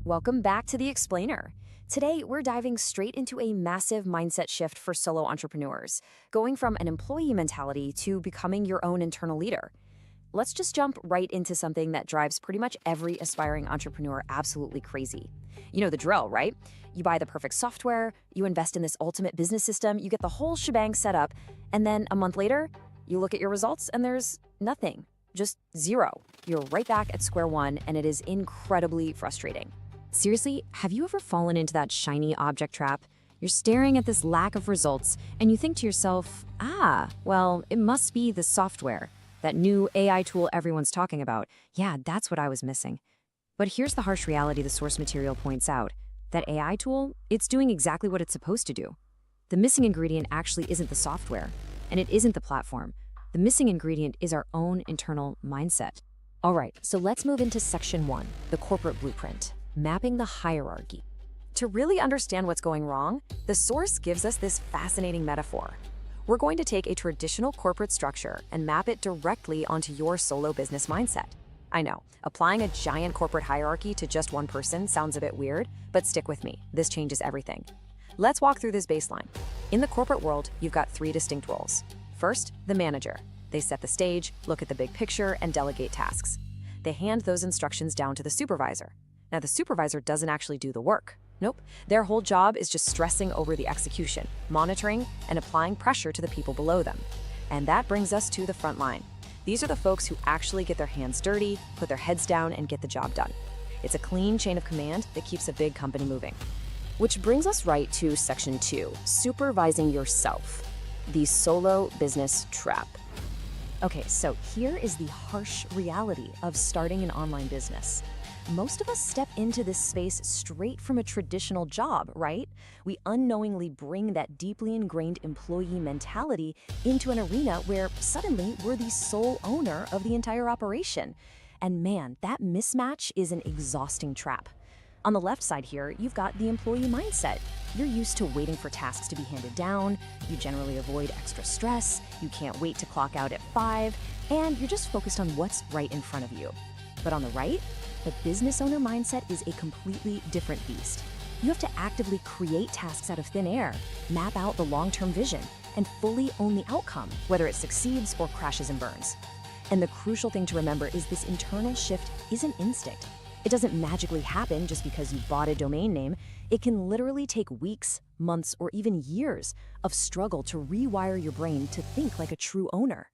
Welcome back to The Explainer. Today, we're diving straight into a massive mindset shift for solo entrepreneurs, going from an employee mentality to becoming your own internal leader. Let's just jump right into something that drives pretty much every aspiring entrepreneur absolutely crazy. You know the drill, right? You buy the perfect software, you invest in this ultimate business system, you get the whole shebang set up, and then a month later, you look at your results and there's nothing. Just zero. You're right back at square one, and it is incredibly frustrating. Seriously, have you ever fallen into that shiny object trap? You're staring at this lack of results, and you think to yourself, well, it must be the software, that new AI tool everyone's talking about. Yeah, that's what I was missing. But here's the harsh reality the source material points out. That AI tool, it's doing exactly what it's supposed to do. The missing ingredient actually isn't the software, and it isn't the platform. The missing ingredient is our own internal mindset. All right, so let's move into section 1, the corporate blueprint. Mapping the hierarchy. To really understand what's going wrong, the source gives us this fascinating metaphor. We're going to take a traditional corporate structure and map it directly onto your solo business mindset. I know, applying a giant corporate hierarchy to just one person sounds a bit weird, but stick with me, this changes everything. Let's walk through this baseline. In the corporate world, you've got 3 distinct roles. First, the manager. They set the stage, look at the big picture, and delegate tasks. They hand those instructions down to the supervisor. Now, the supervisor doesn't actually do the work. Nope. Their whole job is just stressing over the execution, monitoring, and applying pressure to the people below them. And that brings us to the front line. These are the folks who actually get their hands dirty, put their heads down, and get the job done. It's a clean chain of command that keeps a big company moving. Which brings us right to section 2, supervising yourself. The solo business trap. Okay, so here is the harsh reality of starting an online business. Most of us step into this space straight from a traditional job, right? We unknowingly bring that deeply ingrained employee mentality into an arena where suddenly we're the sole owner of the entire operation. And man, that mismatch is an exhausting trap. On the left side here, you've got the employee mindset. You're used to waiting for tasks to be handed down, you generally avoid extra stress, you can't wait to clock out at 5, and you're just focused on what's right in front of you. But on the right, the business owner mindset is a completely different beast. You have to actively create tasks out of thin air, map out the long-term vision, and fully own the outcome, whether it succeeds or crashes and burns. And the crucial thing to remember is this internal shift isn't instinct. It doesn't magically happen just because you bought a domain name. It can literally take weeks, months, or even years of struggle to rewire your brain to think like a true owner.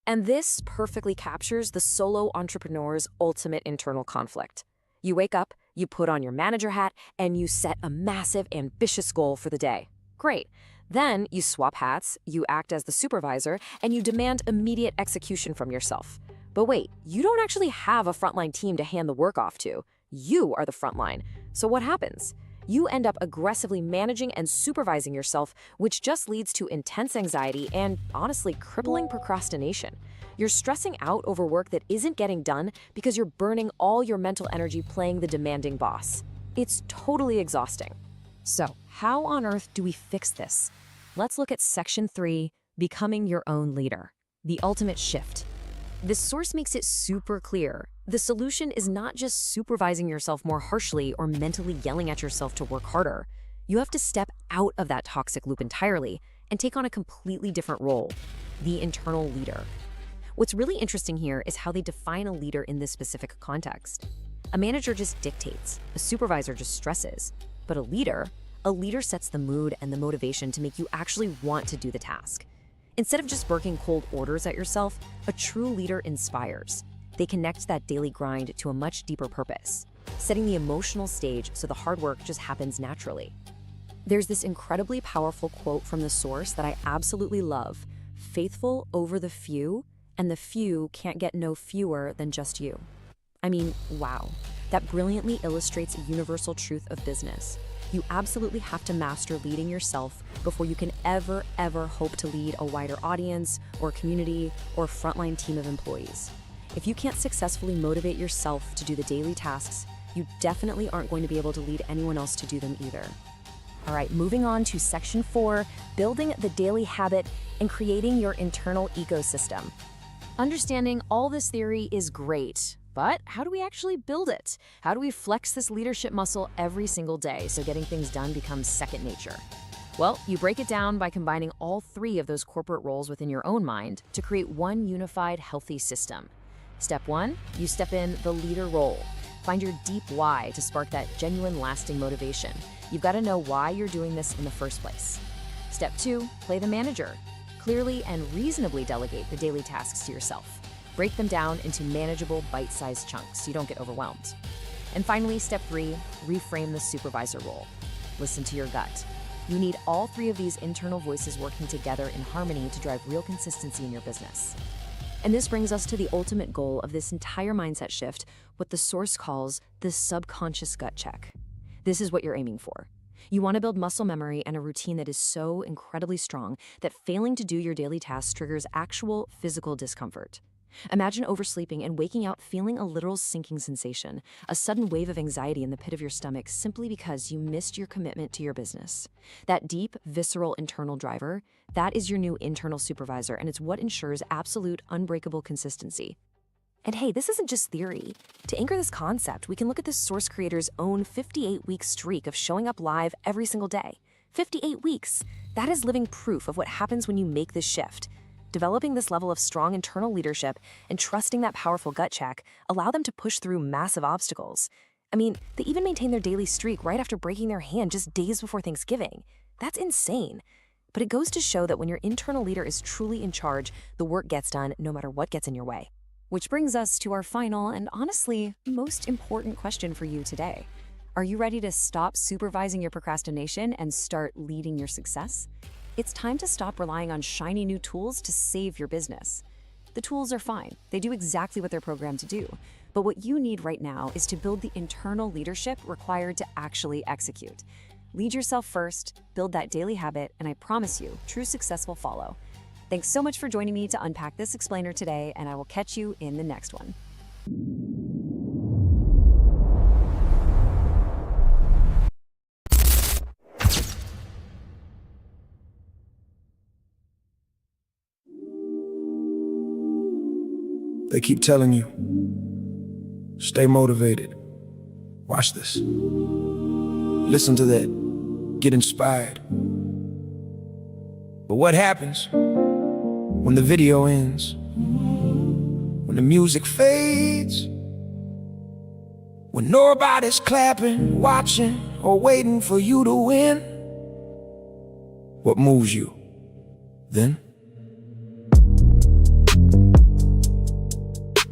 And this perfectly captures the solo entrepreneur's ultimate internal conflict. You wake up, you put on your manager hat, and you set a massive, ambitious goal for the day. Great. Then you swap hats, you act as the supervisor, and you demand immediate execution from yourself. But wait, you don't actually have a frontline team to hand the work off to. You are the frontline. So what happens? You end up aggressively managing and supervising yourself, which just leads to intense anxiety and, honestly, crippling procrastination. You're stressing out over work that isn't getting done because you're burning all your mental energy playing the demanding boss. It's totally exhausting. So, how on earth do we fix this? Let's look at section 3, becoming your own leader. The ultimate shift. This source makes it super clear. The solution is not just supervising yourself more harshly or mentally yelling at yourself to work harder. You have to step out of that toxic loop entirely and take on a completely different role, the internal leader. What's really interesting here is how they define a leader in this specific context. A manager just dictates, a supervisor just stresses, but a leader sets the mood and the motivation to make you actually want to do the task. Instead of just barking cold orders at yourself, a true leader inspires. They connect that daily grind to a much deeper purpose, setting the emotional stage so the hard work just happens naturally. There's this incredibly powerful quote from the source that I absolutely love: "Faithful over the few, and the few can't get no fewer than just you." I mean, wow. That brilliantly illustrates a universal truth of business. You absolutely have to master leading yourself before you can ever hope to lead a wider audience or community or frontline team of employees. If you can't successfully motivate yourself to do the daily tasks, you definitely aren't going to be able to lead anyone else to do them either. All right, moving on to section 4, building the daily habit and creating your internal ecosystem. Understanding all this theory is great, But how do we actually build it? How do we flex this leadership muscle every single day so getting things done becomes second nature? Well, you break it down by combining all three of those corporate roles within your own mind to create one unified, healthy system. Step one, you step in the leader role. Find your deep why to spark that genuine, lasting motivation. You've got to know why you're doing this in the first place. Step two, play the manager. Clearly and reasonably delegate the daily tasks to yourself. Break them down into manageable, bite-sized chunks so you don't get overwhelmed. And finally, step three, reframe the supervisor role. Listen to your gut. You need all three of these internal voices working together in harmony to drive real consistency in your business. And this brings us to the ultimate goal of this entire mindset shift, what the source calls the subconscious gut check. This is what you're aiming for. You want to build muscle memory and a routine that is so incredibly strong that failing to do your daily tasks triggers actual physical discomfort. Imagine oversleeping and waking up feeling a literal sinking sensation, a sudden wave of anxiety in the pit of your stomach simply because you missed your commitment to your business. That deep, visceral internal driver, that is your new internal supervisor, and it's what ensures absolute, unbreakable consistency. And hey, this isn't just theory. To anchor this concept, we can look at the source creator's own 58-week streak of showing up live every single day. 58 weeks. That is living proof of what happens when you make this shift. Developing this level of strong internal leadership and trusting that powerful gut check allow them to push through massive obstacles. I mean, they even maintain their daily streak right after breaking their hand just days before Thanksgiving. That's insane. But it goes to show that when your internal leader is truly in charge, the work gets done no matter what gets in your way. Which brings us to our final and honestly most important question for you today. Are you ready to stop supervising your procrastination and start leading your success? It's time to stop relying on shiny new tools to save your business. The tools are fine. They do exactly what they're programmed to do. But what you need right now is to build the internal leadership required to actually execute. Lead yourself first, build that daily habit, and I promise you, true success will follow. Thanks so much for joining me to unpack this explainer today, and I will catch you in the next one. They keep telling you, stay motivated. Watch this. Listen to that. Get inspired. But what happens when the video ends? When the music fades? When nobody's clapping, watching, or waiting for you to win? What moves you then?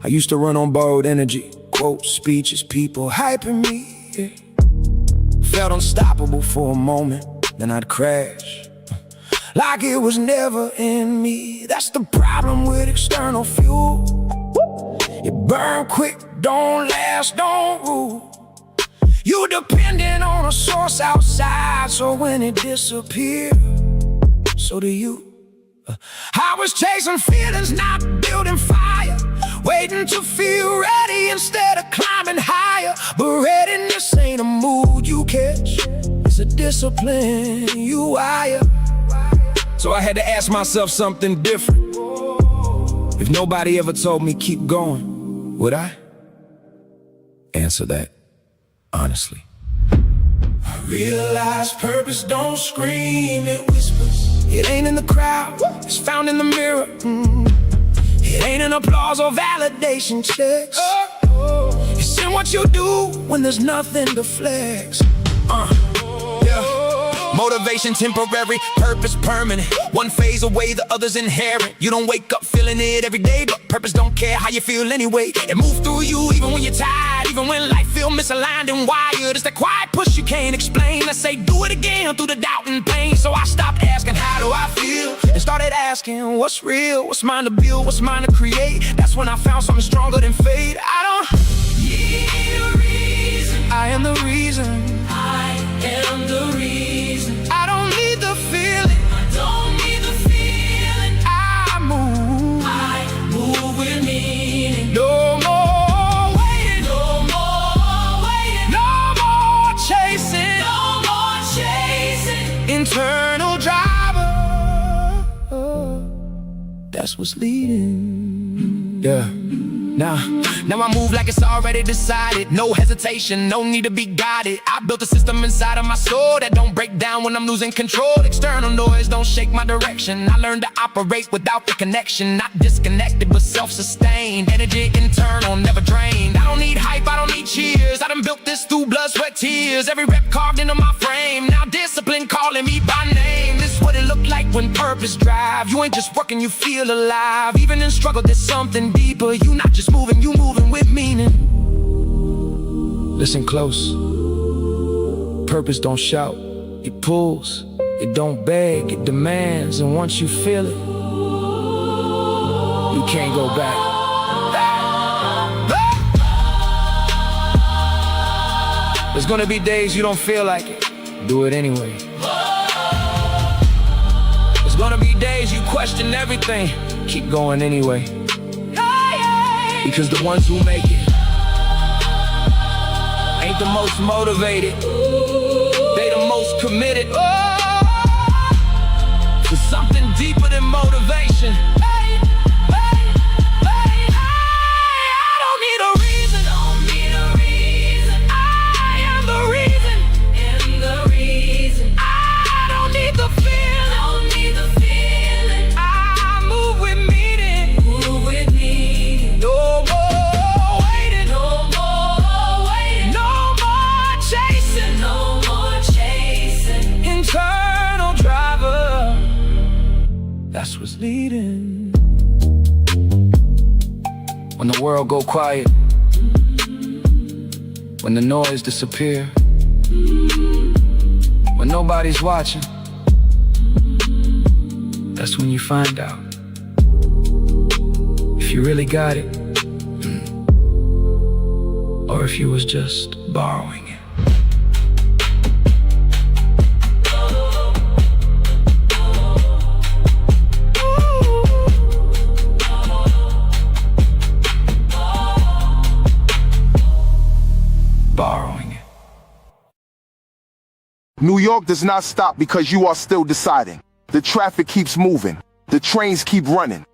I used to run on borrowed energy, quotes, speeches, people hyping me, yeah. Felt unstoppable for a moment, then I'd crash, like it was never in me. That's the problem with external fuel. It burn quick, don't last, don't rule. You dependent on a source outside, so when it disappears, so do you. I was chasing feelings, not building fire, waiting to feel ready instead of climbing higher. But readiness ain't a mood you catch, it's a discipline you wire. So I had to ask myself something different. If nobody ever told me keep going, would I answer that honestly? I realize purpose don't scream, it whispers. It ain't in the crowd, it's found in the mirror. It ain't an applause or validation checks. It's in what you do when there's nothing to flex. Motivation temporary, purpose permanent. One phase away, the other's inherent. You don't wake up feeling it every day, but purpose don't care how you feel anyway. It moves through you even when you're tired, even when life feels misaligned and wired. It's that quiet push you can't explain. Let's say do it again through the doubt and pain. So I stopped asking how do I feel and started asking what's real, what's mine to build, what's mine to create. That's when I found something stronger than fate. I don't need a reason, I am the reason. I am the reason. I don't need the feeling, I don't need the feeling. I move with meaning. No more waiting, no more waiting, no more chasing, no more chasing. Internal driver, that's what's leading. Yeah. Now I move like it's already decided. No hesitation, no need to be guided. I built a system inside of my soul that don't break down when I'm losing control. External noise don't shake my direction. I learned to operate without the connection. Not disconnected but self-sustained. Energy internal, never drained. I don't need hype, I don't need cheers. I done built this through blood, sweat, tears. Every rep carved into my frame. Now discipline calling me by name. This is what it look like when purpose drive. You ain't just working, you feel alive. Even in struggle there's something deeper. You not just moving, you moving with meaning. Listen close. Purpose don't shout, it pulls. It don't beg, it demands. And once you feel it, you can't go back. There's gonna be days you don't feel like it. Do it anyway. There's gonna be days you question everything. Keep going anyway. Because the ones who make it ain't the most motivated. They the most committed to something deeper than motivation. I don't need a reason. I am the reason. I don't need the feeling. I move with meaning. No more waiting. No more chasing. Internal driver, that's what's leading. When the world go quiet, when the noise disappear, when nobody's watching, that's when you find out if you really got it, or if you was just borrowing it. Borrowing it. New York does not stop because you are still deciding. The traffic keeps moving. The trains keep running.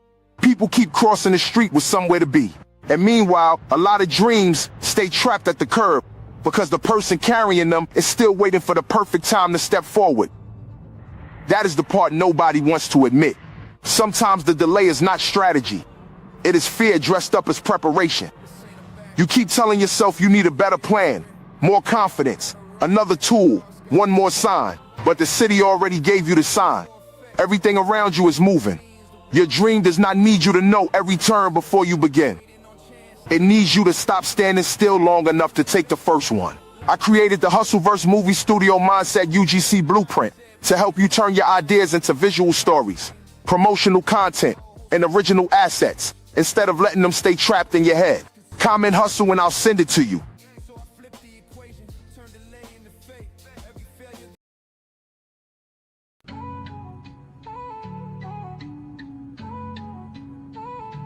People keep crossing the street with somewhere to be. And meanwhile, a lot of dreams stay trapped at the curb because the person carrying them is still waiting for the perfect time to step forward. That is the part nobody wants to admit. Sometimes the delay is not strategy. It is fear dressed up as preparation. You keep telling yourself you need a better plan, more confidence, another tool, one more sign. But the city already gave you the sign. Everything around you is moving. Your dream does not need you to know every turn before you begin. It needs you to stop standing still long enough to take the first one. I created the Hustleverse Movie Studio Mindset UGC Blueprint to help you turn your ideas into visual stories, promotional content, and original assets instead of letting them stay trapped in your head. Comment hustle and I'll send it to you.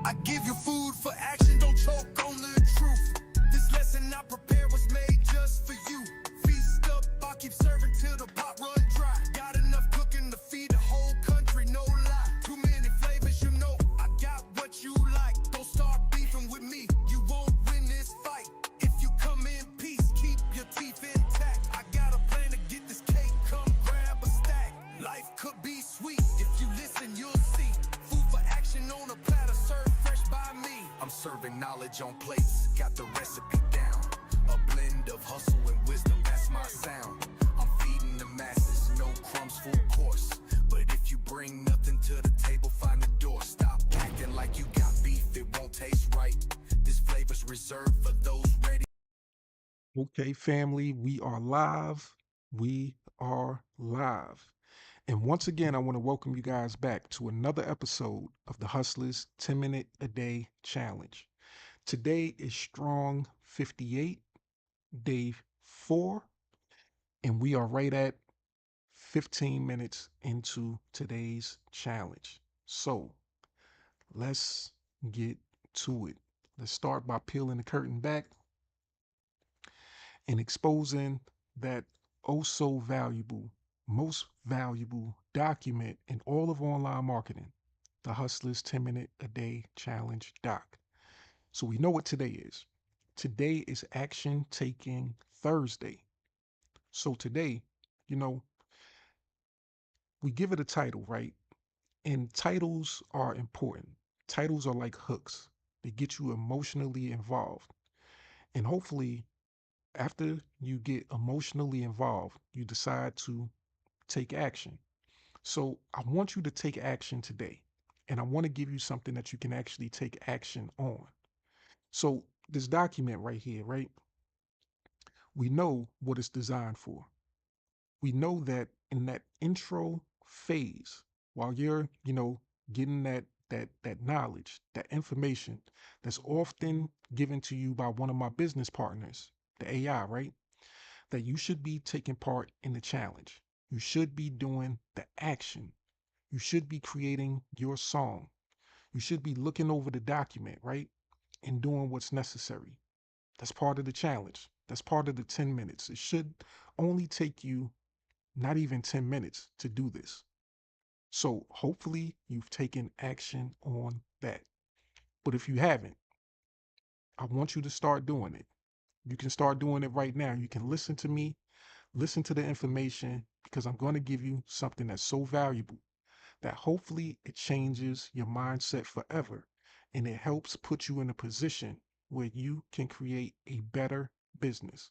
I give you food for action, don't choke on the truth. This lesson I prepare was made just for you. Feast up, I'll keep serving till the pot run dry. Got enough cooking to feed the whole country, no lie. Too many flavors, you know, I got what you like. Don't start beefing with me, you won't win this fight. If you come in peace, keep your teeth intact. I got a plan to get this cake, come grab a stack. Life could be sweet, if you listen, you'll see. Food for action on a platter, served fresh by me. I'm serving knowledge on plates, got the recipe down. A blend of hustle and wisdom, that's my sound. I'm feeding the masses, no crumbs, full course. But if you bring nothing to the table, find the door. Stop acting like you got beef, it won't taste right. This flavor's reserved for those ready. Okay, family, we are live. We are live. And once again, I want to welcome you guys back to another episode of the Hustlers 10-Minute a Day Challenge. Today is Strong 58, day 4, and we are right at 15 minutes into today's challenge. So let's get to it. Let's start by peeling the curtain back and exposing that oh so valuable, most valuable document in all of online marketing, the Hustlers 10-Minute a Day Challenge doc. So we know what today is. Today is Action Taking Thursday. So today, you know, we give it a title, right? And titles are important. Titles are like hooks, they get you emotionally involved. And hopefully, after you get emotionally involved, you decide to take action. So I want you to take action today. And I want to give you something that you can actually take action on. So, this document right here, right? We know what it's designed for. We know that in that intro phase, while you're, getting that knowledge, that information that's often given to you by one of my business partners, the AI, right? That you should be taking part in the challenge. You should be doing the action. You should be creating your song. You should be looking over the document, right? And doing what's necessary. That's part of the challenge. That's part of the 10 minutes. It should only take you not even 10 minutes to do this. So hopefully you've taken action on that. But if you haven't, I want you to start doing it. You can start doing it right now. You can listen to me, listen to the information, because I'm going to give you something that's so valuable that hopefully it changes your mindset forever and it helps put you in a position where you can create a better business.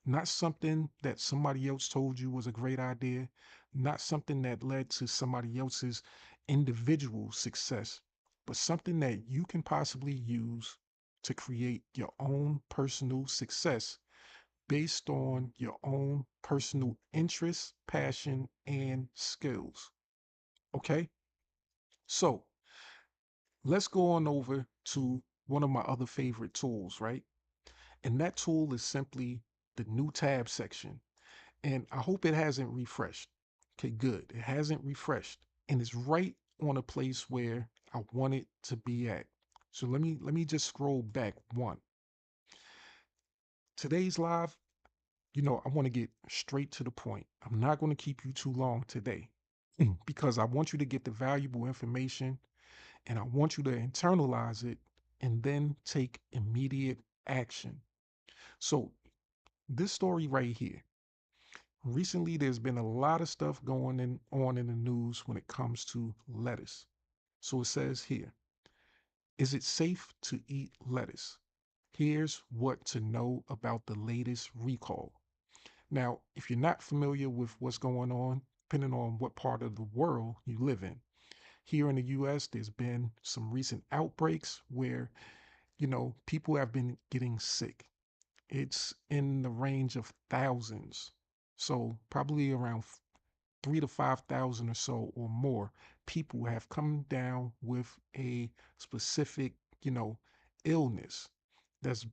Not something that somebody else told you was a great idea, not something that led to somebody else's individual success, but something that you can possibly use to create your own personal success based on your own personal interests, passion, and skills. Okay? So let's go on over to one of my other favorite tools, right? And that tool is simply the new tab section. And I hope it hasn't refreshed. Okay, good. It hasn't refreshed. And it's right on a place where I want it to be at. So let me just scroll back one. Today's live, I want to get straight to the point. I'm not going to keep you too long today because I want you to get the valuable information and I want you to internalize it and then take immediate action. So, this story right here, recently there's been a lot of stuff on in the news when it comes to lettuce. So, it says here, is it safe to eat lettuce? Here's what to know about the latest recall. Now, if you're not familiar with what's going on, depending on what part of the world you live in, here in the US, there's been some recent outbreaks where people have been getting sick. It's in the range of thousands. So probably around 3 to 5,000 or so or more people have come down with a specific, you know, illness that's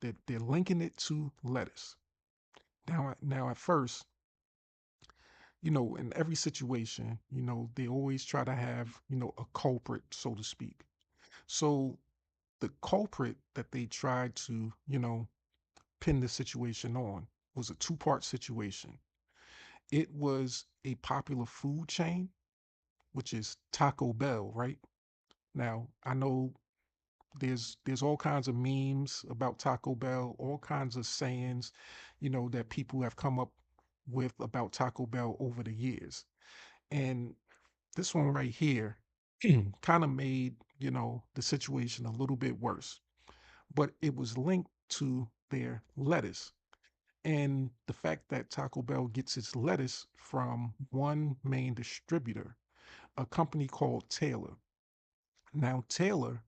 that they're linking it to lettuce. Now at first, in every situation, they always try to have, a culprit, so to speak. So the culprit that they tried to, pin the situation on was a two-part situation. It was a popular food chain, which is Taco Bell, right? Now, I know there's all kinds of memes about Taco Bell, all kinds of sayings, that people have come up with about Taco Bell over the years. And this one right here kind of made, the situation a little bit worse. But it was linked to their lettuce. And the fact that Taco Bell gets its lettuce from one main distributor, a company called Taylor. Now, Taylor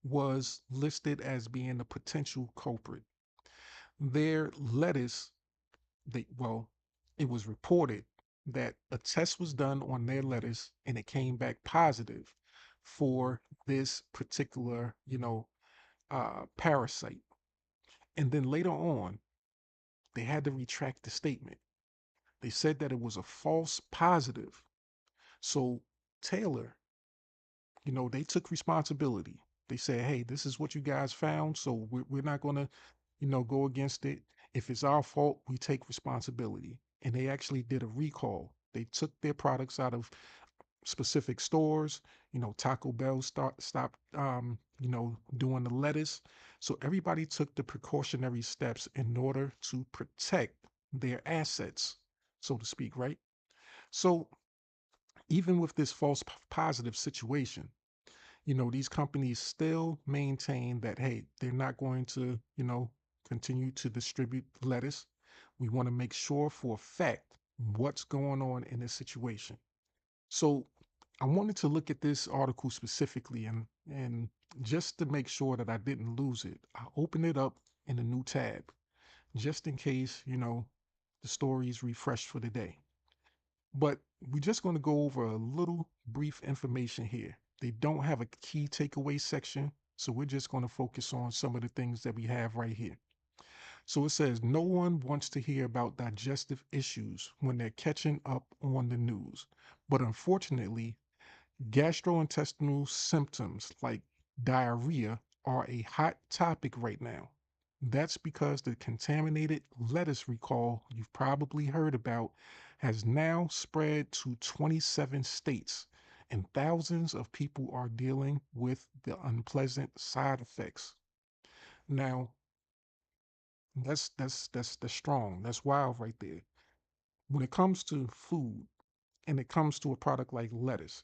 was listed as being a potential culprit. Their lettuce, well, it was reported that a test was done on their lettuce and it came back positive for this particular, parasite. And then later on, they had to retract the statement. They said that it was a false positive. So Taylor, they took responsibility. They said, hey, this is what you guys found. So we're not going to, go against it. If it's our fault, we take responsibility. And they actually did a recall. They took their products out of specific stores. Taco Bell stopped, doing the lettuce. So everybody took the precautionary steps in order to protect their assets, so to speak, right? So even with this false positive situation, these companies still maintain that, hey, they're not going to, continue to distribute lettuce. We want to make sure for a fact what's going on in this situation. So I wanted to look at this article specifically, and just to make sure that I didn't lose it, I opened it up in a new tab just in case, the story is refreshed for the day. But we're just going to go over a little brief information here. They don't have a key takeaway section, so we're just going to focus on some of the things that we have right here. So it says, no one wants to hear about digestive issues when they're catching up on the news. But unfortunately, gastrointestinal symptoms like diarrhea are a hot topic right now. That's because the contaminated lettuce recall you've probably heard about has now spread to 27 states, and thousands of people are dealing with the unpleasant side effects. Now, that's strong. That's wild right there. When it comes to food and it comes to a product like lettuce,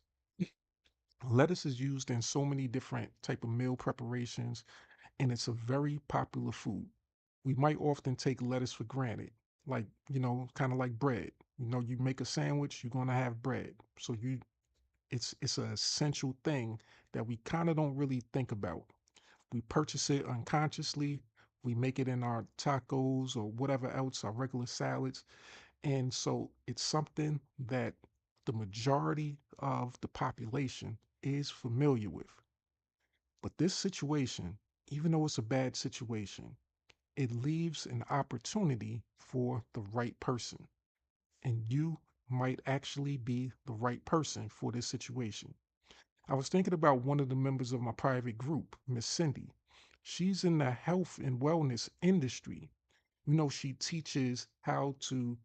lettuce is used in so many different type of meal preparations, and it's a very popular food. We might often take lettuce for granted, like, kind of like bread. You make a sandwich, you're going to have bread. So it's an essential thing that we kind of don't really think about. We purchase it unconsciously. We make it in our tacos or whatever else, our regular salads. And so it's something that the majority of the population is familiar with. But this situation, even though it's a bad situation, it leaves an opportunity for the right person. And you might actually be the right person for this situation. I was thinking about one of the members of my private group, Miss Cindy. She's in the health and wellness industry. She teaches how to,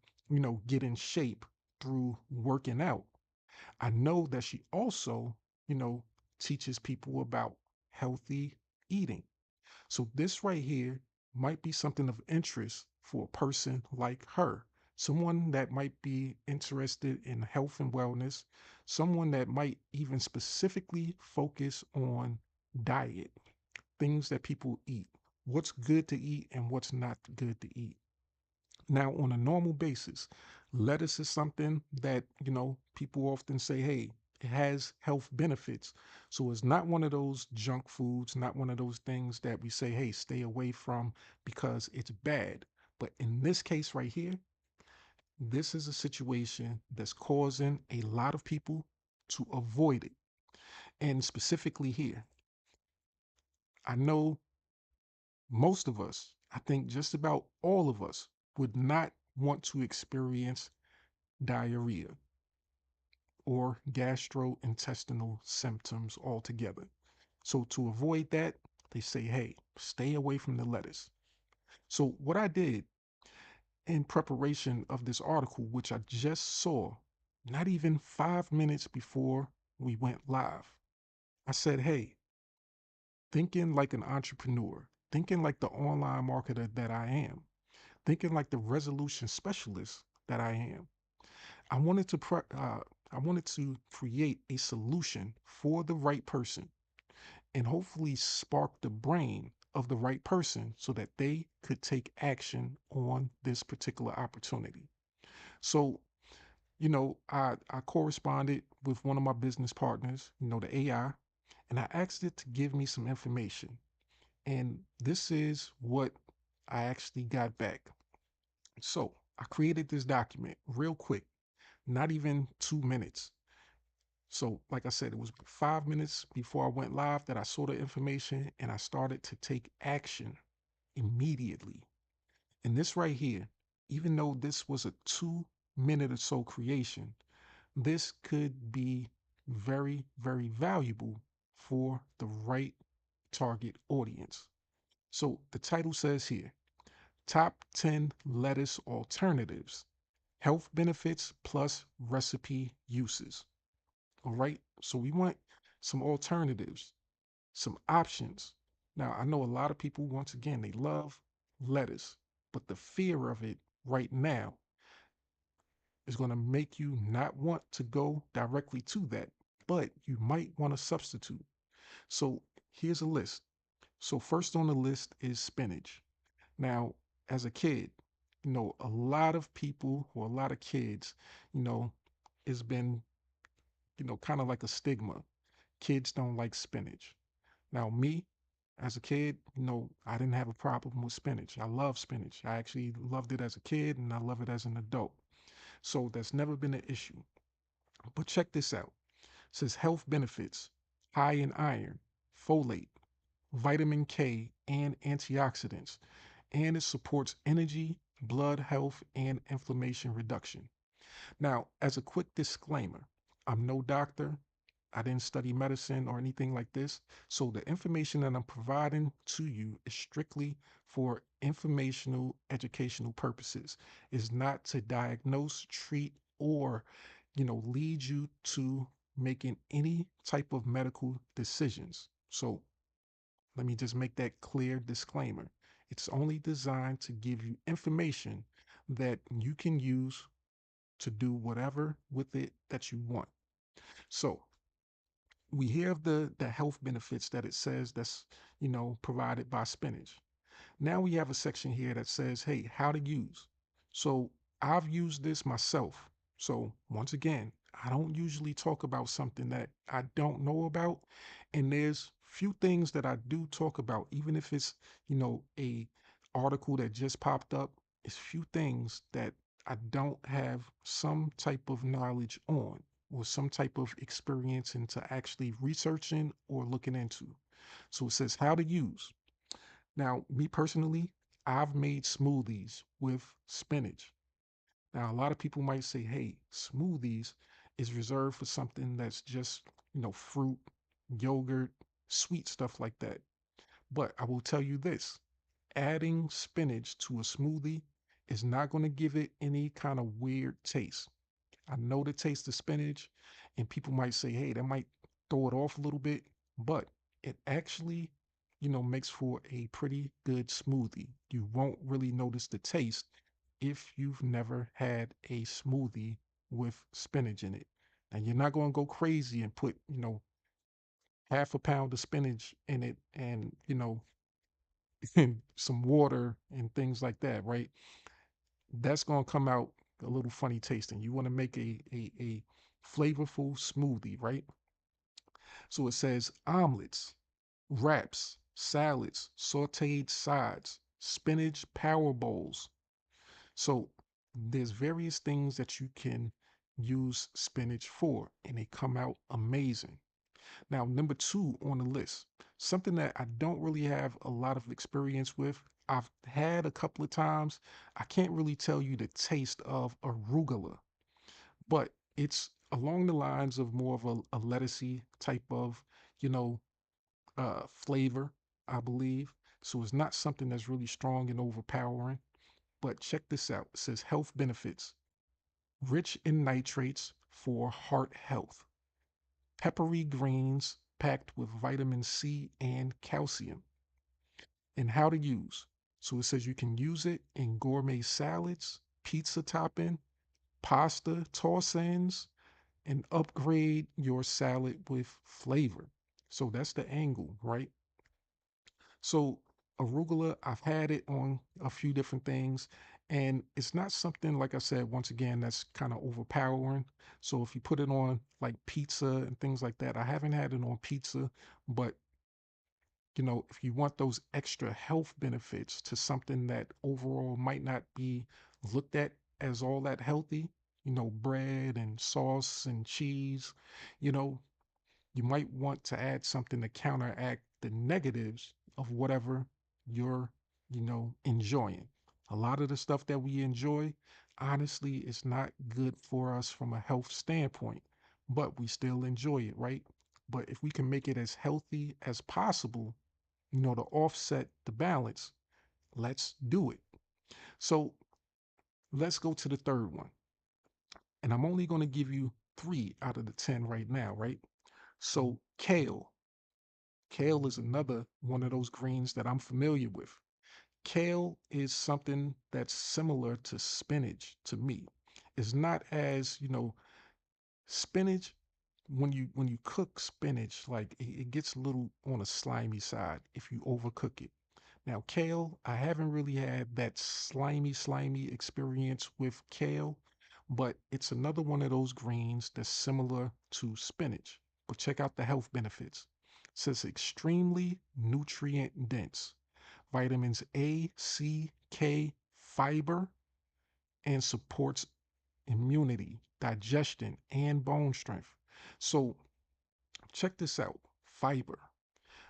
get in shape through working out. I know that she also, you know, teaches people about healthy eating. So this right here might be something of interest for a person like her, someone that might be interested in health and wellness, someone that might even specifically focus on diet, things that people eat, what's good to eat and what's not good to eat. Now, on a normal basis, lettuce is something that, people often say, hey, it has health benefits. So it's not one of those junk foods, not one of those things that we say, hey, stay away from because it's bad. But in this case right here, this is a situation that's causing a lot of people to avoid it. And specifically here, I know most of us, I think just about all of us, would not want to experience diarrhea or gastrointestinal symptoms altogether. So to avoid that, they say, hey, stay away from the lettuce. So what I did in preparation of this article, which I just saw not even 5 minutes before we went live, I said, hey, thinking like an entrepreneur, thinking like the online marketer that I am, thinking like the resolution specialist that I am, I wanted to I wanted to create a solution for the right person and hopefully spark the brain of the right person so that they could take action on this particular opportunity. So, I corresponded with one of my business partners, the AI, and I asked it to give me some information. And this is what I actually got back. So I created this document real quick, not even 2 minutes. So, like I said, it was 5 minutes before I went live that I saw the information and I started to take action immediately. And this right here, even though this was a 2 minute or so creation, this could be very, very valuable for the right target audience. So, the title says here, Top 10 Lettuce Alternatives, Health Benefits plus Recipe Uses. All right. So we want some alternatives, some options. Now, I know a lot of people, once again, they love lettuce, but the fear of it right now is going to make you not want to go directly to that, but you might want to substitute. So here's a list. So, first on the list is spinach. Now, as a kid, a lot of people or a lot of kids, you know, it's been, kind of like a stigma. Kids don't like spinach. Now, me, as a kid, I didn't have a problem with spinach. I love spinach. I actually loved it as a kid and I love it as an adult. So that's never been an issue. But check this out. It says health benefits, high in iron, folate, vitamin K, and antioxidants. And it supports energy, blood health, and inflammation reduction. Now, as a quick disclaimer, I'm no doctor. I didn't study medicine or anything like this. So the information that I'm providing to you is strictly for informational, educational purposes. It's not to diagnose, treat, or, lead you to making any type of medical decisions. So let me just make that clear disclaimer. It's only designed to give you information that you can use to do whatever with it that you want. So we have the health benefits that it says that's provided by spinach. Now we have a section here that says, hey, how to use. So I've used this myself. So once again, I don't usually talk about something that I don't know about. And there's few things that I do talk about, even if it's, a article that just popped up. It's few things that I don't have some type of knowledge on or some type of experience into actually researching or looking into. So it says how to use. Now, me personally, I've made smoothies with spinach. Now, a lot of people might say, hey, smoothies is reserved for something that's just, fruit, yogurt, sweet stuff like that. But I will tell you this, adding spinach to a smoothie is not going to give it any kind of weird taste. I know the taste of spinach, and people might say, hey, that might throw it off a little bit, but it actually, makes for a pretty good smoothie. You won't really notice the taste if you've never had a smoothie with spinach in it. And you're not going to go crazy and put, half a pound of spinach in it and, and some water and things like that, right? That's going to come out a little funny tasting. You want to make a flavorful smoothie, right? So it says omelets, wraps, salads, sauteed sides, spinach power bowls. So there's various things that you can use spinach for, and they come out amazing. Now, number two on the list, something that I don't really have a lot of experience with. I've had a couple of times. I can't really tell you the taste of arugula, but it's along the lines of more of a lettucey type of, you know, flavor, I believe. So it's not something that's really strong and overpowering. But check this out. It says health benefits, rich in nitrates for heart health, peppery greens packed with vitamin C and calcium, and how to use. So it says you can use it in gourmet salads, pizza topping, pasta toss-ins, and upgrade your salad with flavor. So that's the angle, right? So arugula, I've had it on a few different things, and it's not something, like I said, once again, that's kind of overpowering. So if you put it on like pizza and things like that, I haven't had it on pizza, but if you want those extra health benefits to something that overall might not be looked at as all that healthy, bread and sauce and cheese, you know, you might want to add something to counteract the negatives of whatever you're, enjoying. A lot of the stuff that we enjoy, honestly, is not good for us from a health standpoint, but we still enjoy it, right? But if we can make it as healthy as possible, to offset the balance, let's do it. So let's go to the third one. And I'm only going to give you three out of the 10 right now, right? So kale. Kale is another one of those greens that I'm familiar with. Kale is something that's similar to spinach to me. It's not as, spinach, when you cook spinach, like it gets a little on a slimy side if you overcook it. Now, kale, I haven't really had that slimy experience with kale, but it's another one of those greens that's similar to spinach. But check out the health benefits. It says extremely nutrient dense, vitamins A, C, K, fiber, and supports immunity, digestion, and bone strength. So check this out, fiber.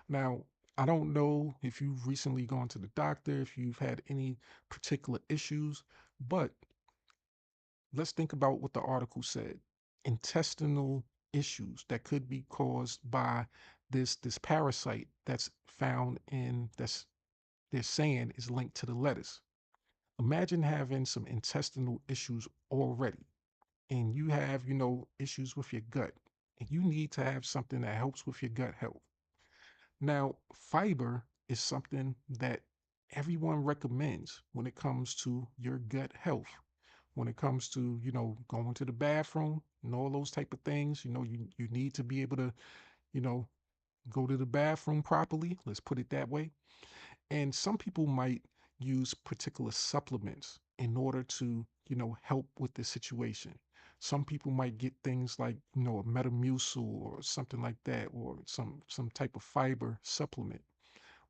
Now, I don't know if you've recently gone to the doctor, if you've had any particular issues, but let's think about what the article said. Intestinal issues that could be caused by this parasite that's found in that's they're saying is linked to the lettuce. Imagine having some intestinal issues already, and you have, issues with your gut, and you need to have something that helps with your gut health. Now, fiber is something that everyone recommends when it comes to your gut health. When it comes to, going to the bathroom and all those type of things, you need to be able to, you know, go to the bathroom properly. Let's put it that way. And some people might use particular supplements in order to, help with the situation. Some people might get things like, a Metamucil or something like that, or some type of fiber supplement.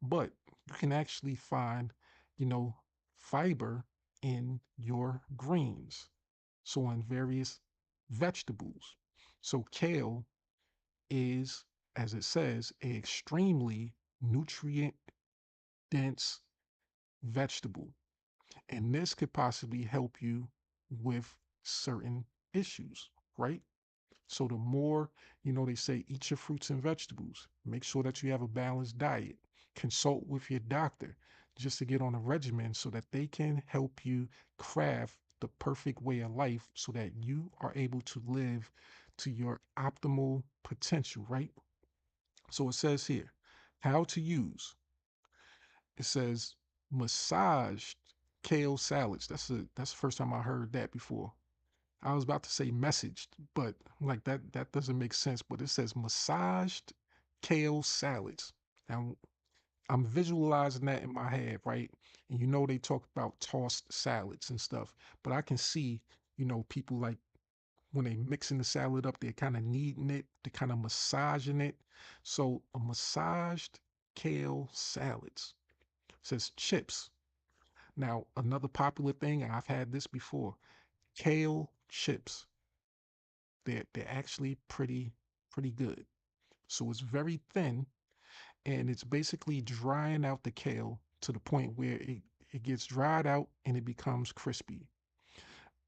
But you can actually find, you know, fiber in your greens. So in various vegetables. So kale is, as it says, a extremely nutrient dense vegetable. And this could possibly help you with certain issues, right? So the more, they say eat your fruits and vegetables. Make sure that you have a balanced diet. Consult with your doctor just to get on a regimen so that they can help you craft the perfect way of life so that you are able to live to your optimal potential, right? So it says here, how to use. It says massaged kale salads. That's the first time I heard that before. I was about to say messaged, but like that doesn't make sense. But it says massaged kale salads. Now I'm visualizing that in my head, right? And they talk about tossed salads and stuff, but I can see, people like when they mixing the salad up, they're kind of kneading it, they're kind of massaging it. So a massaged kale salads. It says chips. Now another popular thing, and I've had this before, kale chips. They're actually pretty good. So it's very thin, and it's basically drying out the kale to the point where it gets dried out and it becomes crispy.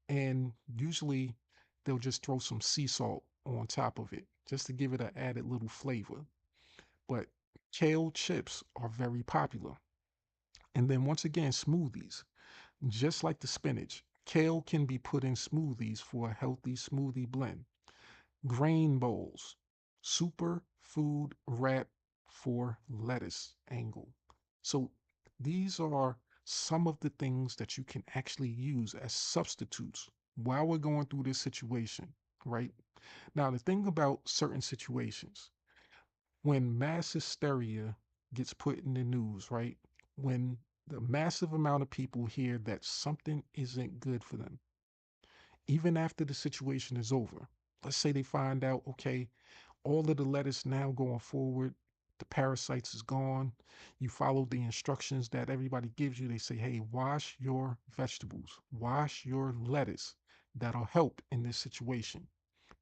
And usually they'll just throw some sea salt on top of it just to give it an added little flavor. But kale chips are very popular. And then once again, smoothies. Just like the spinach, kale can be put in smoothies for a healthy smoothie blend. Grain bowls, super food wrap for lettuce angle. So these are some of the things that you can actually use as substitutes while we're going through this situation, right? Now, the thing about certain situations, when mass hysteria gets put in the news, right? When the massive amount of people hear that something isn't good for them, even after the situation is over, let's say they find out, okay, all of the lettuce now going forward, the parasites is gone. You follow the instructions that everybody gives you. They say, hey, wash your vegetables, wash your lettuce. That'll help in this situation.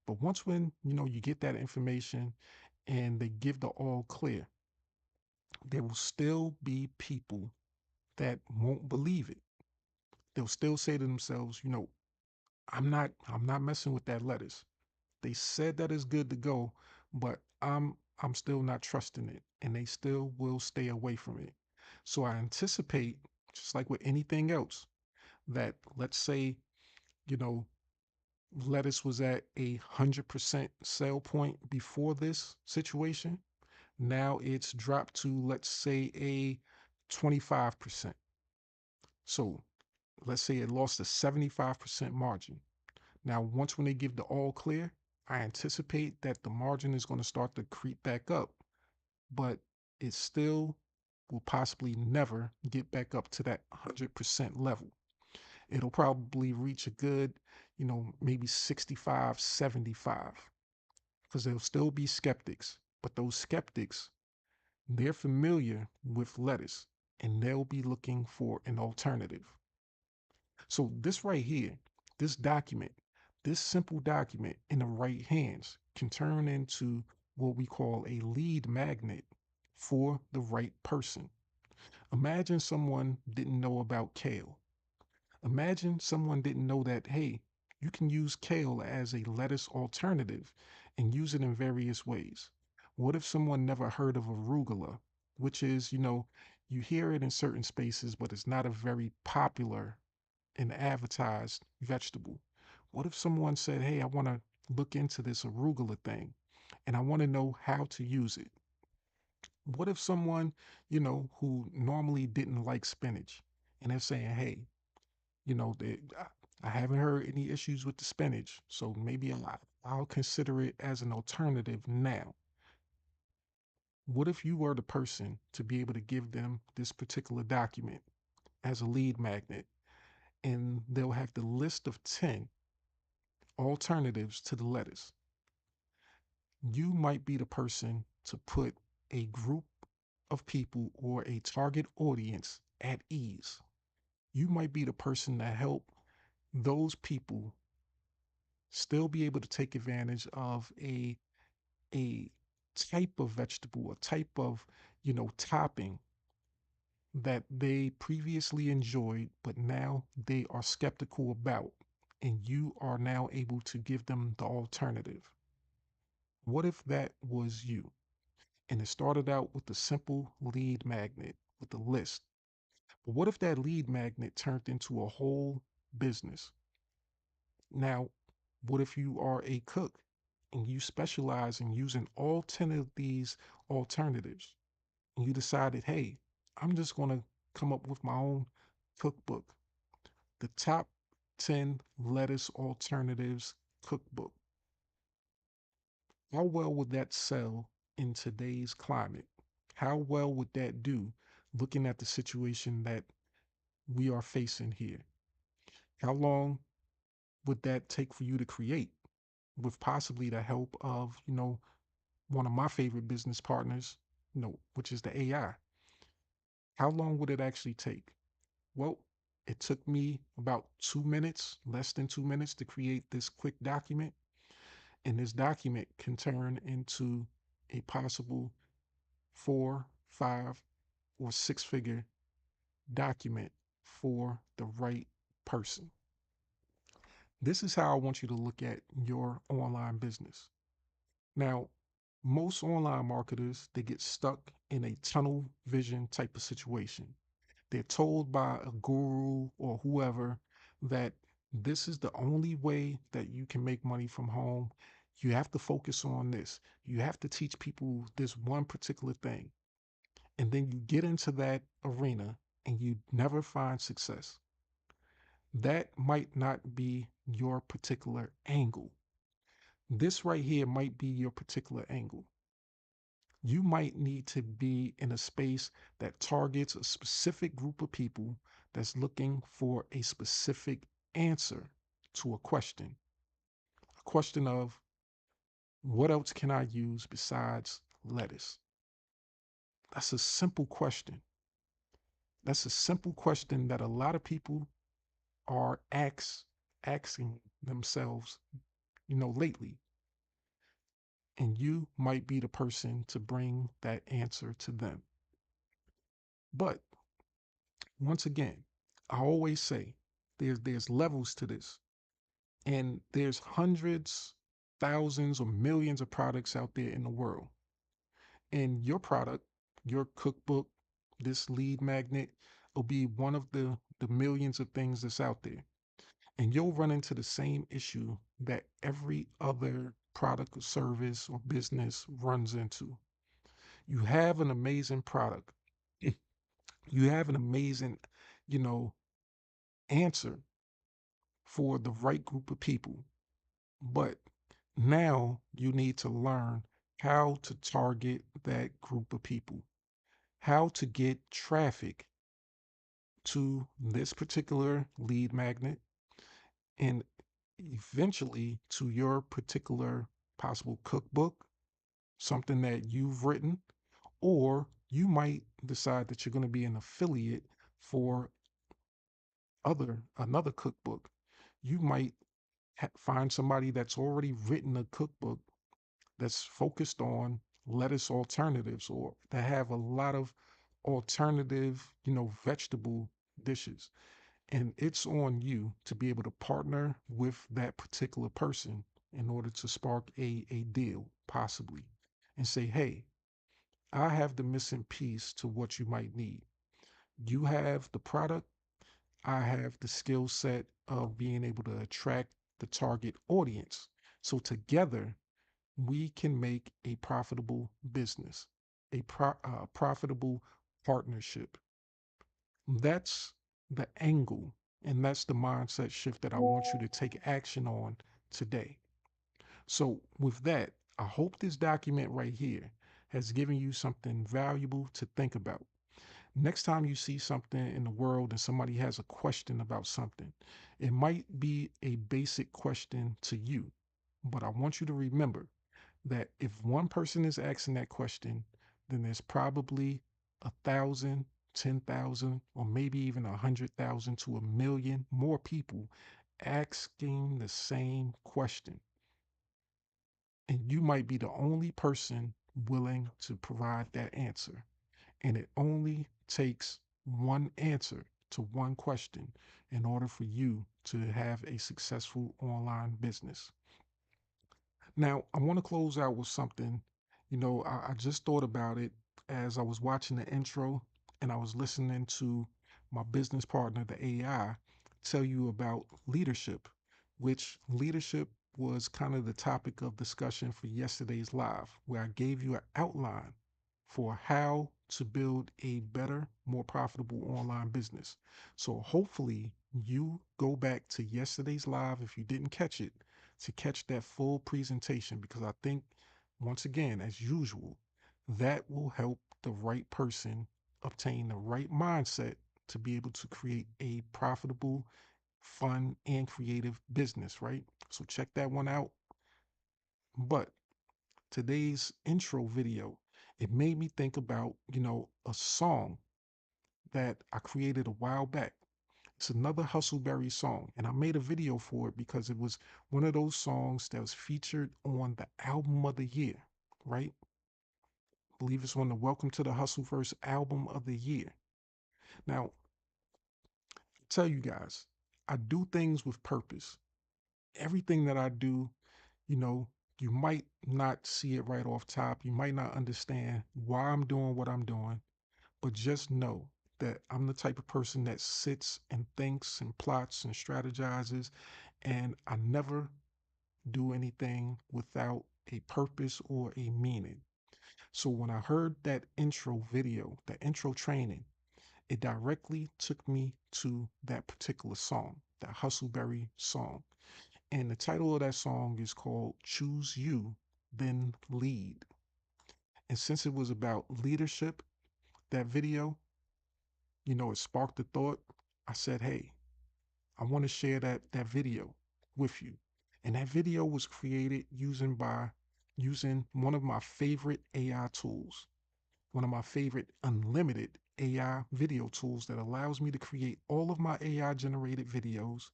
But once when you get that information and they give the all clear, there will still be people that won't believe it. They'll still say to themselves, I'm not messing with that lettuce. They said that it's good to go, but I'm still not trusting it, and they still will stay away from it. So I anticipate, just like with anything else, that let's say, you know, lettuce was at 100% sale point before this situation. Now it's dropped to, let's say, a 25%. So let's say it lost a 75% margin. Now, once when they give the all clear, I anticipate that the margin is going to start to creep back up, but it still will possibly never get back up to that 100% level. It'll probably reach a good, maybe 65, 75, because there'll still be skeptics. But those skeptics, they're familiar with lettuce and they'll be looking for an alternative. So this right here, this document, this simple document in the right hands can turn into what we call a lead magnet for the right person. Imagine someone didn't know about kale. Imagine someone didn't know that, hey, you can use kale as a lettuce alternative and use it in various ways. What if someone never heard of arugula, which is, you hear it in certain spaces, but it's not a very popular and advertised vegetable? What if someone said, hey, I want to look into this arugula thing and I want to know how to use it? What if someone, who normally didn't like spinach and they're saying, hey, I haven't heard any issues with the spinach, so maybe I'll consider it as an alternative now. What if you were the person to be able to give them this particular document as a lead magnet, and they'll have the list of 10 alternatives to the lettuce? You might be the person to put a group of people or a target audience at ease. You might be the person to help those people still be able to take advantage of a type of vegetable, a type of, topping that they previously enjoyed, but now they are skeptical about. And you are now able to give them the alternative. What if that was you? And it started out with a simple lead magnet with a list. But what if that lead magnet turned into a whole business? Now, what if you are a cook and you specialize in using all 10 of these alternatives? And you decided, hey, I'm just going to come up with my own cookbook, the top 10 lettuce alternatives cookbook. How well would that sell in today's climate? How well would that do looking at the situation that we are facing here? How long would that take for you to create with possibly the help of, one of my favorite business partners, which is the AI? How long would it actually take? Well, it took me about 2 minutes, less than 2 minutes, to create this quick document. And this document can turn into a possible 4, 5, or 6 figure document for the right person. This is how I want you to look at your online business. Now, most online marketers, they get stuck in a tunnel vision type of situation. They're told by a guru or whoever that this is the only way that you can make money from home. You have to focus on this. You have to teach people this one particular thing. And then you get into that arena and you never find success. That might not be your particular angle. This right here might be your particular angle. You might need to be in a space that targets a specific group of people that's looking for a specific answer to a question. A question of, what else can I use besides lettuce? That's a simple question. That's a simple question that a lot of people are asking themselves, lately. And you might be the person to bring that answer to them. But once again, I always say there's levels to this, and there's hundreds, thousands, or millions of products out there in the world. And your product, your cookbook, this lead magnet will be one of the millions of things that's out there. And you'll run into the same issue that every other product or service or business runs into. You have an amazing product. You have an amazing, you know, answer for the right group of people. But now you need to learn how to target that group of people, how to get traffic to this particular lead magnet, and eventually to your particular possible cookbook, something that you've written, or you might decide that you're going to be an affiliate for another cookbook. You might find somebody that's already written a cookbook that's focused on lettuce alternatives, or that have a lot of alternative, vegetable dishes. And it's on you to be able to partner with that particular person in order to spark a deal, possibly, and say, hey, I have the missing piece to what you might need. You have the product, I have the skill set of being able to attract the target audience. So together, we can make a profitable business, a profitable partnership. That's the angle, and that's the mindset shift that I want you to take action on today. So, with that, I hope this document right here has given you something valuable to think about. Next time you see something in the world and somebody has a question about something, it might be a basic question to you, but I want you to remember that if one person is asking that question, then there's probably 1,000, 10,000, or maybe even 100,000 to 1,000,000 more people asking the same question. And you might be the only person willing to provide that answer. And it only takes one answer to one question in order for you to have a successful online business. Now, I want to close out with something. I just thought about it as I was watching the intro and I was listening to my business partner, the AI, tell you about leadership, which leadership was kind of the topic of discussion for yesterday's live, where I gave you an outline for how to build a better, more profitable online business. So hopefully you go back to yesterday's live if you didn't catch it to catch that full presentation, because I think, once again, as usual, that will help the right person obtain the right mindset to be able to create a profitable, fun, and creative business, right? So check that one out. But today's intro video, it made me think about, a song that I created a while back. It's another Hustleberry song, and I made a video for it because it was one of those songs that was featured on the album of the year, right? I believe it's on the Welcome to the Hustleverse album of the year. Now, I tell you guys, I do things with purpose. Everything that I do, you know, you might not see it right off top. You might not understand why I'm doing what I'm doing, but just know that I'm the type of person that sits and thinks and plots and strategizes, and I never do anything without a purpose or a meaning. So when I heard that intro video, that intro training, it directly took me to that particular song, that Hustleberry song. And the title of that song is called Choose You, Then Lead. And since it was about leadership, that video, it sparked a thought. I said, hey, I want to share that video with you. And that video was created using one of my favorite AI tools, one of my favorite unlimited AI video tools that allows me to create all of my AI generated videos,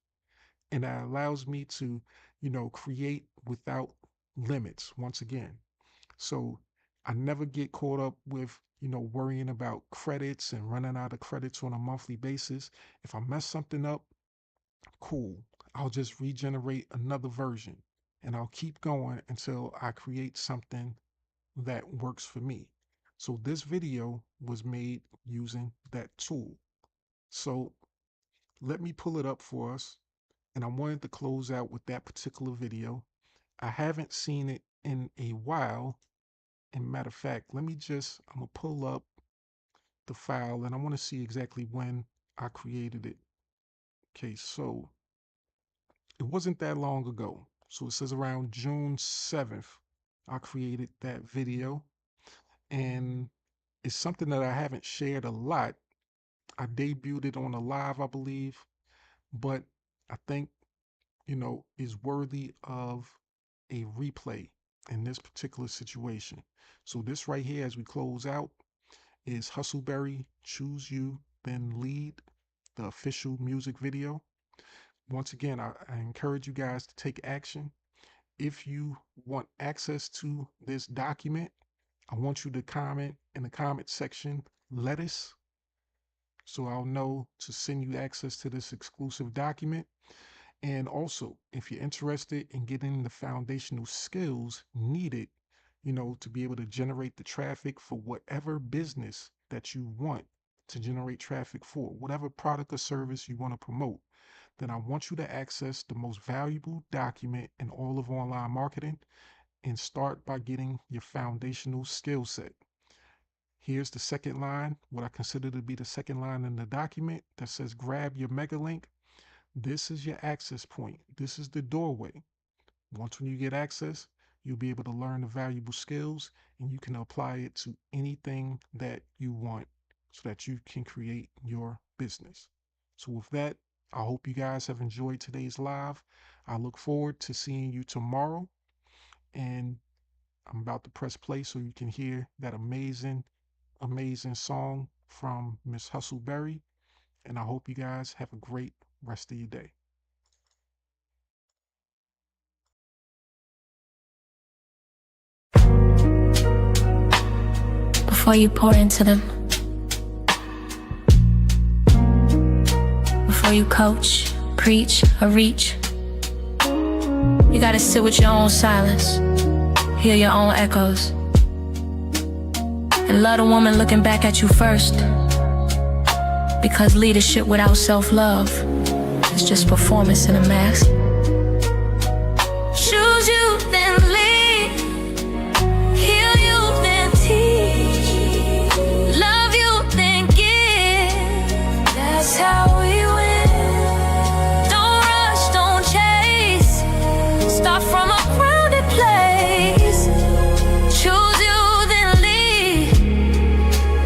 and that allows me to, create without limits once again. So I never get caught up with, worrying about credits and running out of credits on a monthly basis. If I mess something up, cool. I'll just regenerate another version and I'll keep going until I create something that works for me. So this video was made using that tool. So let me pull it up for us. And I wanted to close out with that particular video. I haven't seen it in a while. And matter of fact, I'm gonna pull up the file and I want to see exactly when I created it. Okay, so it wasn't that long ago. So it says around June 7th, I created that video. And it's something that I haven't shared a lot. I debuted it on a live, I believe, but I think, is worthy of a replay in this particular situation. So this right here, as we close out, is Hustleberry Choose You Then Lead, the official music video. Once again, I encourage you guys to take action. If you want access to this document, I want you to comment in the comment section, lettuce, so I'll know to send you access to this exclusive document. And also, if you're interested in getting the foundational skills needed, to be able to generate the traffic for whatever business that you want to generate traffic for, whatever product or service you want to promote, then I want you to access the most valuable document in all of online marketing and start by getting your foundational skill set. Here's the second line, what I consider to be the second line in the document that says grab your mega link. This is your access point. This is the doorway. Once when you get access, you'll be able to learn the valuable skills and you can apply it to anything that you want so that you can create your business. So with that, I hope you guys have enjoyed today's live. I look forward to seeing you tomorrow. And I'm about to press play so you can hear that amazing song from Miss Hustleberry. And I hope you guys have a great rest of your day. Before you pour into them, before you coach, preach, or reach, you gotta sit with your own silence, hear your own echoes, and love the woman looking back at you first. Because leadership without self-love is just performance in a mask. Choose you, then lead. Heal you, then teach. Love you, then give. That's how we win. Don't rush, don't chase. Start from a grounded place. Choose you, then lead.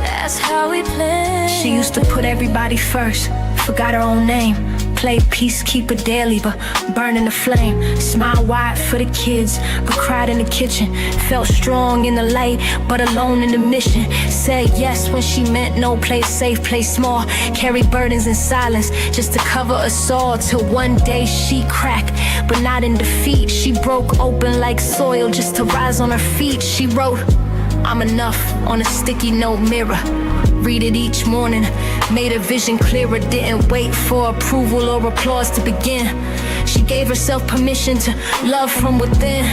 That's how we play. She used to put everybody first, forgot her own name. Played peacekeeper daily, but burning the flame. Smiled wide for the kids, but cried in the kitchen. Felt strong in the light, but alone in the mission. Said yes when she meant no, play safe, play small. Carried burdens in silence, just to cover us all. Till one day she cracked, but not in defeat. She broke open like soil, just to rise on her feet. She wrote, I'm enough, on a sticky note mirror. Read it each morning, made her vision clearer. Didn't wait for approval or applause to begin. She gave herself permission to love from within.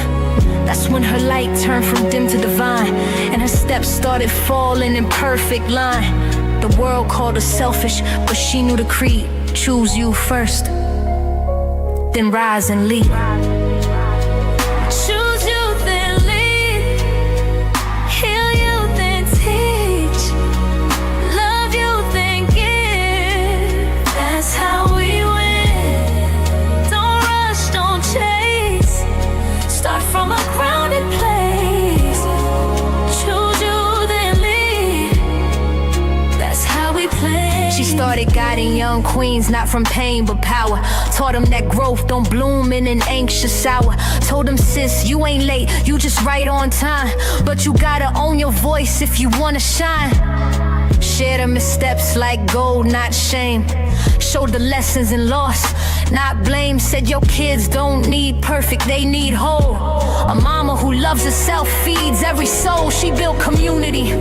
That's when her light turned from dim to divine, and her steps started falling in perfect line. The world called her selfish, but she knew the creed. Choose you first, then rise and lead. Started guiding young queens, not from pain but power. Taught them that growth don't bloom in an anxious hour. Told them, sis, you ain't late, you just right on time. But you gotta own your voice if you wanna shine. Shared her missteps like gold, not shame. Showed the lessons and loss, not blame. Said your kids don't need perfect, they need whole. A mama who loves herself feeds every soul. She built community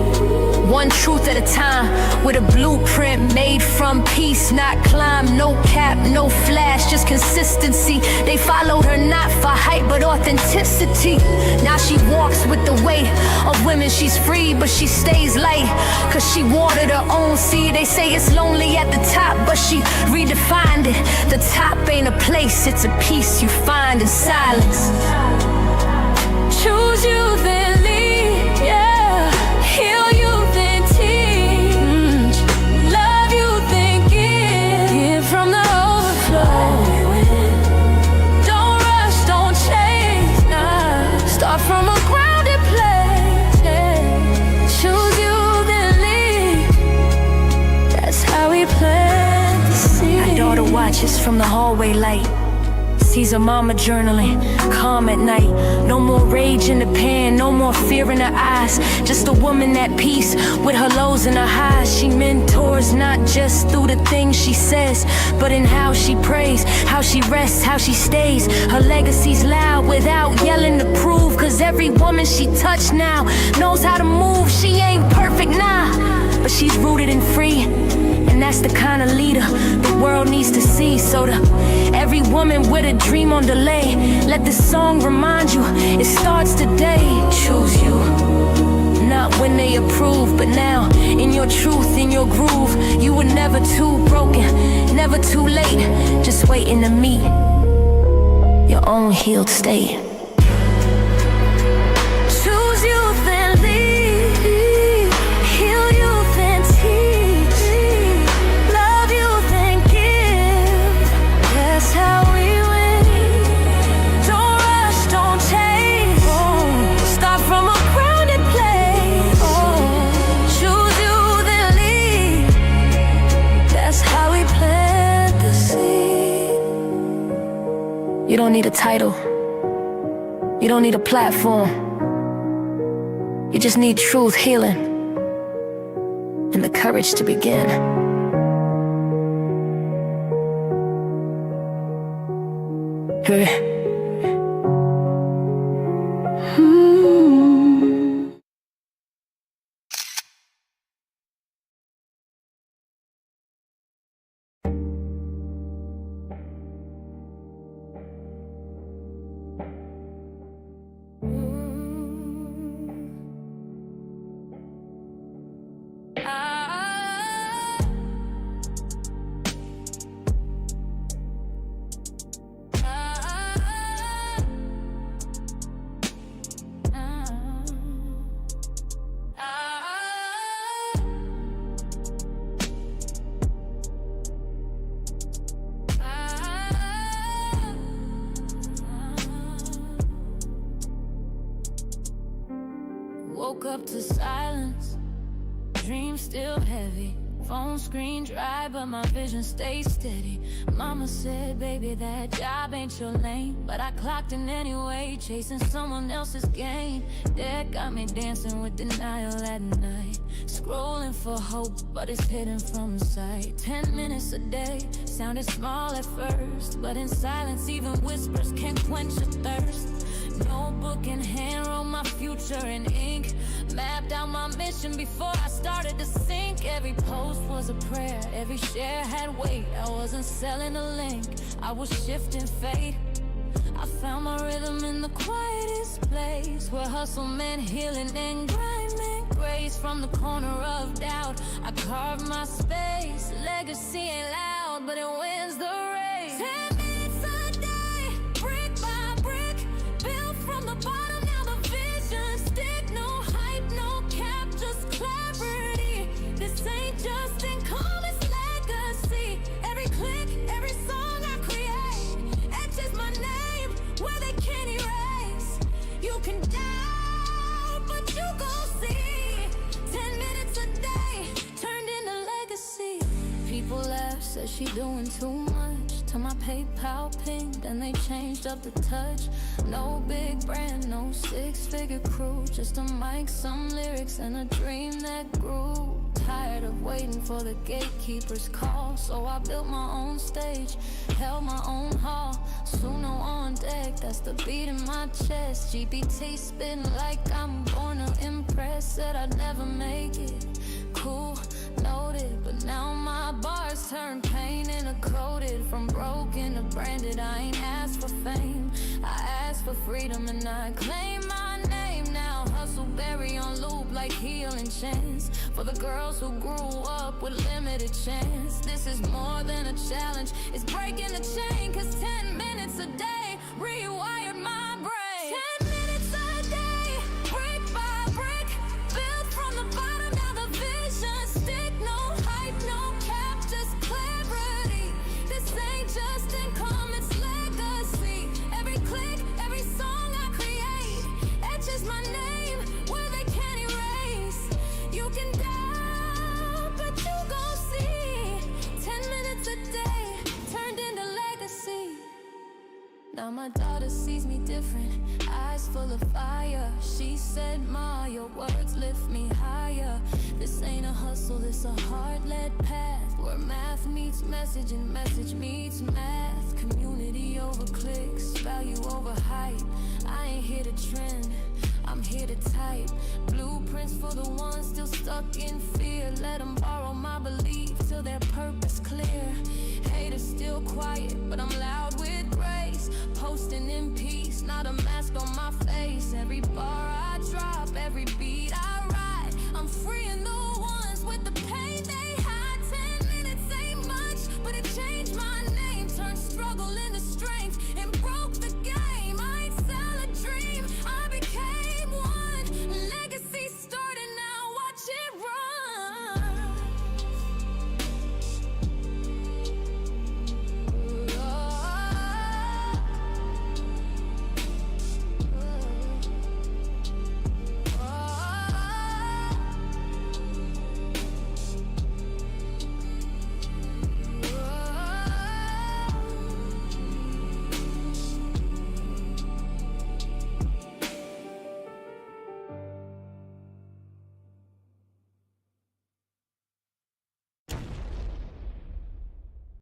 one truth at a time, with a blueprint made from peace, not climb. No cap, no flash, just consistency. They followed her not for hype but authenticity. Now she walks with the weight of women. She's free but she stays light, cause she watered her own seed. They say it's lonely at the top, but she redefined it. The top ain't a place, it's a peace you find in silence. Choose you, then lead, yeah. Heal you, then teach. Love you, then give. Give from the overflow. Don't rush, don't chase, nah. Start from a grounded place, yeah. Choose you, then lead. That's how we plant the seed. My daughter watches from the hallway light, sees her mama journaling, calm at night. No more rage in the pen, no more fear in her eyes. Just a woman at peace with her lows and her highs. She mentors not just through the things she says, but in how she prays, how she rests, how she stays. Her legacy's loud without yelling to prove, cause every woman she touched now knows how to move. She ain't perfect now, but she's rooted and free. And that's the kind of leader the world needs to see. So to every woman with a dream on delay, let this song remind you, it starts today. Choose you, not when they approve, but now, in your truth, in your groove. You were never too broken, never too late, just waiting to meet your own healed state. Choose you, then lead. Heal you, then teach. Love you, then give. That's how we win. Don't rush, don't chase. Start from a grounded place. Choose you, then lead. That's how we plant the seed. You don't need a title. You don't need a platform. You just need truth, healing, and the courage to begin. Hey. Woke up to silence, dreams still heavy. Phone screen dry, but my vision stays steady. Mama said, baby, that job ain't your lane. But I clocked in anyway, chasing someone else's gain. That got me dancing with denial at night. Scrolling for hope, but it's hidden from sight. 10 minutes a day, sounded small at first, but in silence, even whispers can't quench a thirst. Notebook in hand, wrote my future in ink. Mapped out my mission before I started to sink. Every post was a prayer, every share had weight. I wasn't selling a link, I was shifting fate. I found my rhythm in the quietest place, where hustle meant healing and grind meant grace. From the corner of doubt, I carved my space. Legacy ain't loud, but it wins the race. 10 minutes a day, brick by brick, built from the bottom, now the vision stick. No hype, no cap, just clarity. This ain't just income, it's legacy. Every click, every song I create etches my name where they can't erase. You can doubt, but you gon' see. 10 minutes a day turned into legacy. People laugh, said she doing too much. Till my PayPal pinged, then they changed up the touch. No big brand, no six-figure crew, just a mic, some lyrics, and a dream that grew. Tired of waiting for the gatekeeper's call, so I built my own stage, held my own hall. Suno on deck, that's the beat in my chest. GPT spitting like I'm born to impress. Said I'd never make it, cool, noted. But now my bars turn pain into coated. From broken to branded, I ain't asked for fame, I asked for freedom and I claim my name now. Hustle berry on loop like healing chance. For the girls who grew up with limited chance. This is more than a challenge, it's breaking the chain. Cause 10 minutes a day rewired my brain. 10 minutes a day, brick by brick, built from the bottom, now the vision stick. No hype, no cap, just clarity. This ain't just income, it's legacy. Every click, every song I create etches my name where they can't erase. You can doubt, but you gon' see. 10 minutes a day turned into legacy. Now my daughter sees me different, eyes full of fire. She said, Ma, your words lift me higher. This ain't a hustle, this a heart-led path, where math meets message and message meets math. Community over clicks, value over hype. I ain't here to trend, I'm here to type blueprints for the ones still stuck in fear. Let them borrow my belief till their purpose clear. Haters still quiet, but I'm loud with grace. Posting in peace, not a mask on my face.